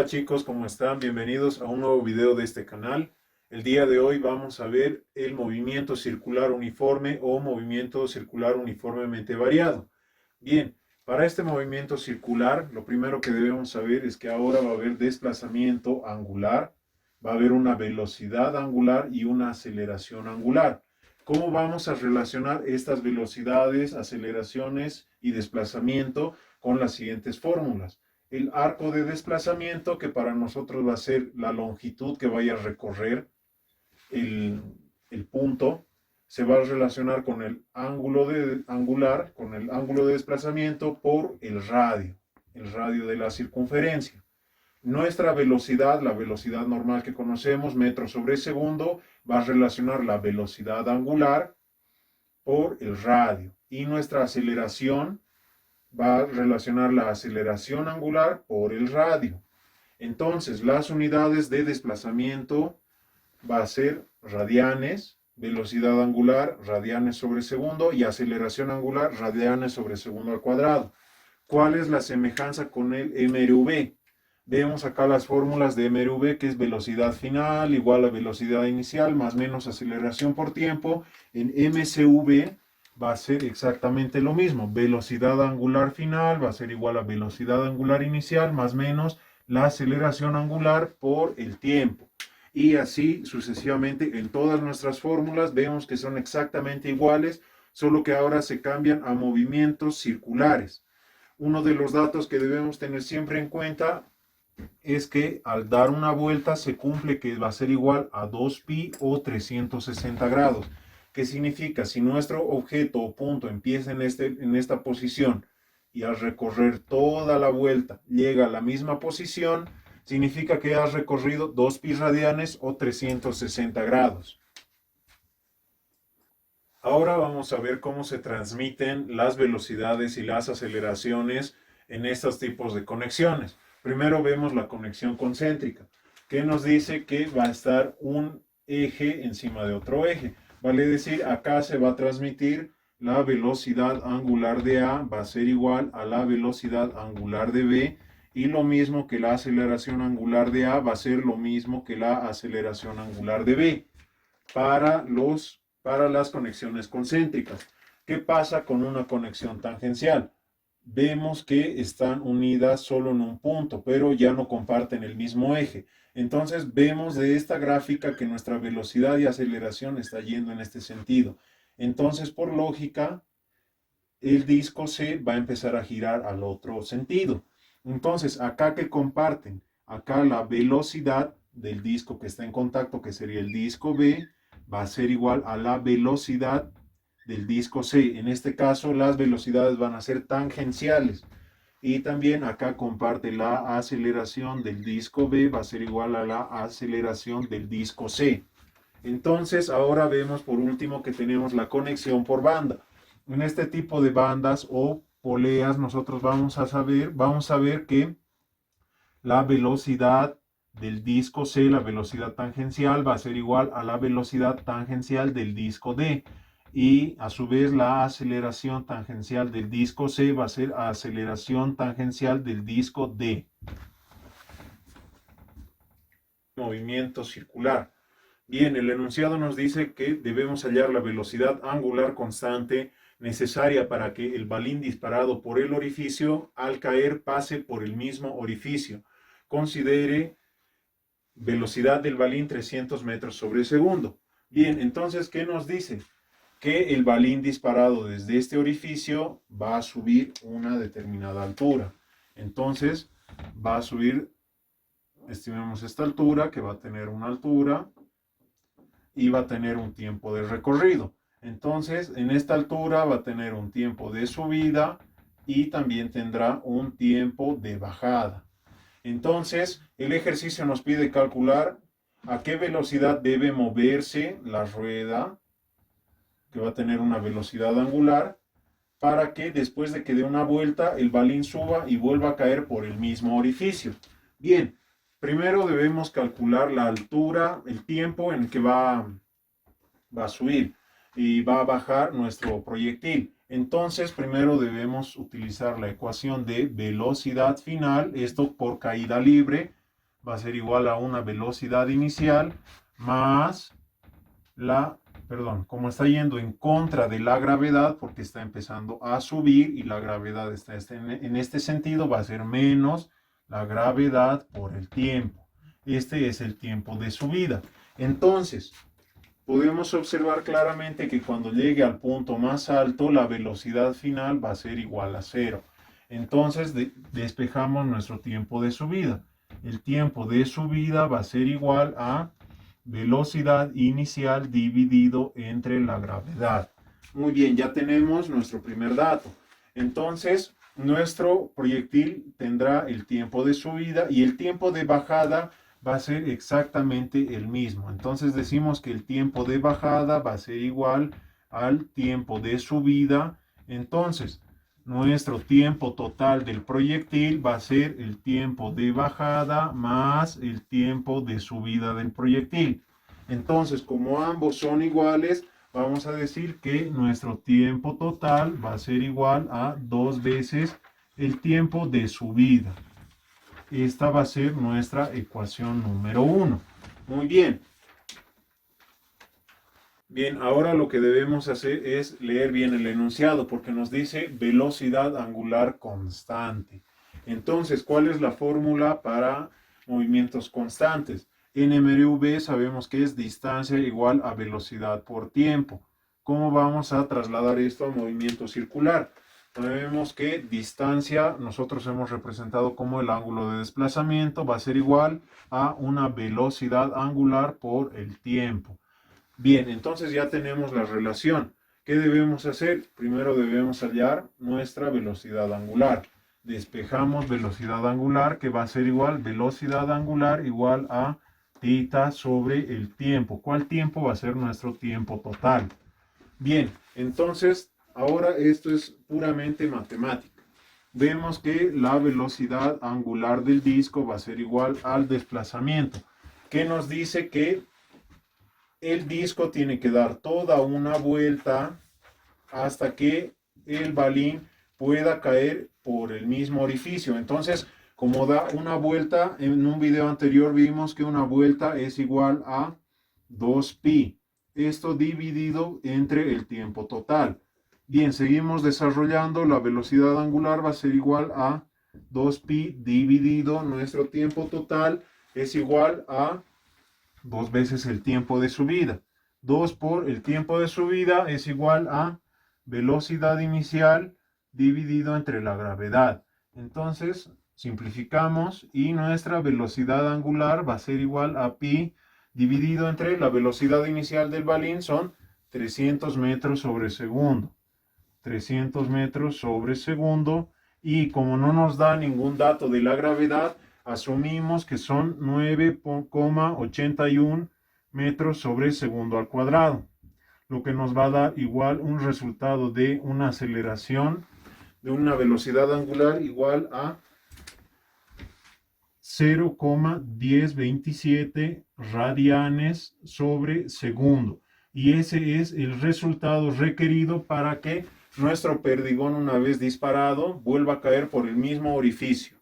Hola chicos, ¿cómo están? Bienvenidos a un nuevo video de este canal. El día de hoy vamos a ver el movimiento circular uniforme o movimiento circular uniformemente variado. Bien, para este movimiento circular, lo primero que debemos saber es que ahora va a haber desplazamiento angular, va a haber una velocidad angular y una aceleración angular. ¿Cómo vamos a relacionar estas velocidades, aceleraciones y desplazamiento con las siguientes fórmulas? El arco de desplazamiento, que para nosotros va a ser la longitud que vaya a recorrer el, el punto, se va a relacionar con el ángulo angular, con el ángulo de desplazamiento por el radio de la circunferencia. Nuestra velocidad, la velocidad normal que conocemos, metros sobre segundo, va a relacionar la velocidad angular por el radio. Y nuestra aceleración va a relacionar la aceleración angular por el radio. Entonces, las unidades de desplazamiento va a ser radianes, velocidad angular, radianes sobre segundo, y aceleración angular, radianes sobre segundo al cuadrado. ¿Cuál es la semejanza con el MRV? Vemos acá las fórmulas de MRV, que es velocidad final igual a velocidad inicial más menos aceleración por tiempo. En MCV va a ser exactamente lo mismo. Velocidad angular final va a ser igual a velocidad angular inicial más menos la aceleración angular por el tiempo. Y así sucesivamente en todas nuestras fórmulas vemos que son exactamente iguales, solo que ahora se cambian a movimientos circulares. Uno de los datos que debemos tener siempre en cuenta es que al dar una vuelta se cumple que va a ser igual a 2pi o 360 grados. ¿Qué significa? Si nuestro objeto o punto empieza en esta posición y al recorrer toda la vuelta llega a la misma posición, significa que has recorrido 2pi radianes o 360 grados. Ahora vamos a ver cómo se transmiten las velocidades y las aceleraciones en estos tipos de conexiones. Primero vemos la conexión concéntrica, que nos dice que va a estar un eje encima de otro eje. Vale decir, acá se va a transmitir la velocidad angular de A, va a ser igual a la velocidad angular de B, y lo mismo que la aceleración angular de A va a ser lo mismo que la aceleración angular de B para las conexiones concéntricas. ¿Qué pasa con una conexión tangencial? Vemos que están unidas solo en un punto, pero ya no comparten el mismo eje. Entonces vemos de esta gráfica que nuestra velocidad y aceleración está yendo en este sentido. Entonces, por lógica, el disco C va a empezar a girar al otro sentido. Entonces, acá que comparten, acá la velocidad del disco que está en contacto, que sería el disco B, va a ser igual a la velocidad del disco C. En este caso, las velocidades van a ser tangenciales. Y también acá comparte la aceleración del disco B, va a ser igual a la aceleración del disco C. Entonces, ahora vemos por último que tenemos la conexión por banda. En este tipo de bandas o poleas, nosotros vamos a ver que la velocidad del disco C, la velocidad tangencial, va a ser igual a la velocidad tangencial del disco D. Y a su vez la aceleración tangencial del disco C va a ser aceleración tangencial del disco D. Movimiento circular. Bien, el enunciado nos dice que debemos hallar la velocidad angular constante necesaria para que el balín disparado por el orificio al caer pase por el mismo orificio. Considere velocidad del balín 300 metros sobre segundo. Bien, entonces, ¿qué nos dice? Que el balín disparado desde este orificio va a subir una determinada altura. Entonces, va a subir, estimemos esta altura, que va a tener una altura y va a tener un tiempo de recorrido. Entonces, en esta altura va a tener un tiempo de subida y también tendrá un tiempo de bajada. Entonces, el ejercicio nos pide calcular a qué velocidad debe moverse la rueda, que va a tener una velocidad angular, para que después de que dé una vuelta, el balín suba y vuelva a caer por el mismo orificio. Bien, primero debemos calcular la altura, el tiempo en que va a subir y va a bajar nuestro proyectil. Entonces, primero debemos utilizar la ecuación de velocidad final, esto por caída libre, va a ser igual a una velocidad inicial más como está yendo en contra de la gravedad, porque está empezando a subir y la gravedad está en este sentido, va a ser menos la gravedad por el tiempo. Este es el tiempo de subida. Entonces, podemos observar claramente que cuando llegue al punto más alto, la velocidad final va a ser igual a 0. Entonces, despejamos nuestro tiempo de subida. El tiempo de subida va a ser igual a velocidad inicial dividido entre la gravedad. Muy bien, ya tenemos nuestro primer dato. Entonces, nuestro proyectil tendrá el tiempo de subida y el tiempo de bajada va a ser exactamente el mismo. Entonces decimos que el tiempo de bajada va a ser igual al tiempo de subida. Entonces, nuestro tiempo total del proyectil va a ser el tiempo de bajada más el tiempo de subida del proyectil. Entonces, como ambos son iguales, vamos a decir que nuestro tiempo total va a ser igual a 2 veces el tiempo de subida. Esta va a ser nuestra ecuación número 1. Muy bien. Bien, ahora lo que debemos hacer es leer bien el enunciado porque nos dice velocidad angular constante. Entonces, ¿cuál es la fórmula para movimientos constantes? NMRV sabemos que es distancia igual a velocidad por tiempo. ¿Cómo vamos a trasladar esto a movimiento circular? Sabemos que distancia nosotros hemos representado como el ángulo de desplazamiento va a ser igual a una velocidad angular por el tiempo. Bien, entonces ya tenemos la relación. ¿Qué debemos hacer? Primero debemos hallar nuestra velocidad angular. Despejamos velocidad angular que va a ser igual, velocidad angular igual a θ sobre el tiempo. ¿Cuál tiempo va a ser nuestro tiempo total? Bien, entonces ahora esto es puramente matemática. Vemos que la velocidad angular del disco va a ser igual al desplazamiento, que nos dice que el disco tiene que dar toda una vuelta hasta que el balín pueda caer por el mismo orificio. Entonces, como da una vuelta, en un video anterior vimos que una vuelta es igual a 2pi. Esto dividido entre el tiempo total. Bien, seguimos desarrollando. La velocidad angular va a ser igual a 2pi dividido nuestro tiempo total es igual a 2 veces el tiempo de subida. 2 por el tiempo de subida es igual a velocidad inicial dividido entre la gravedad. Entonces, simplificamos y nuestra velocidad angular va a ser igual a pi dividido entre la velocidad inicial del balín, son 300 metros sobre segundo. 300 metros sobre segundo. Y como no nos da ningún dato de la gravedad, asumimos que son 9,81 metros sobre segundo al cuadrado, lo que nos va a dar igual un resultado de una aceleración de una velocidad angular igual a 0,1027 radianes sobre segundo. Y ese es el resultado requerido para que nuestro perdigón, una vez disparado, vuelva a caer por el mismo orificio.